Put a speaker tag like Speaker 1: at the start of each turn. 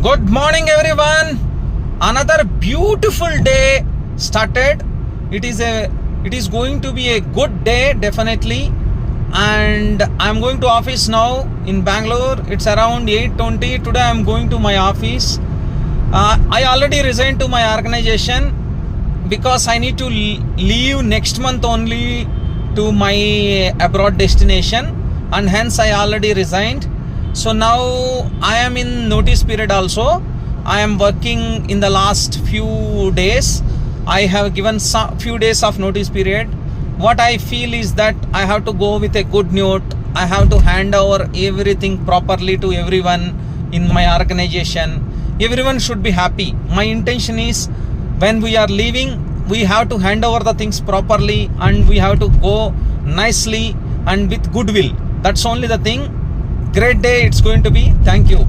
Speaker 1: Good morning, everyone. Another beautiful day started. It is going to be a good day, definitely. And I'm going to office now in Bangalore. It's around 8:20. Today I'm going to my office. I already resigned to my organization because I need to leave next month only to my abroad destination, and hence I already resigned. So now I am in notice period also. I am working in the last few days. I have given some few days of notice period. What I feel is that I have to go with a good note. I have to hand over everything properly to everyone in my organization. Everyone should be happy. My intention is when we are leaving, we have to hand over the things properly and we have to go nicely and with goodwill. That's only the thing. Great day it's going to be. Thank you.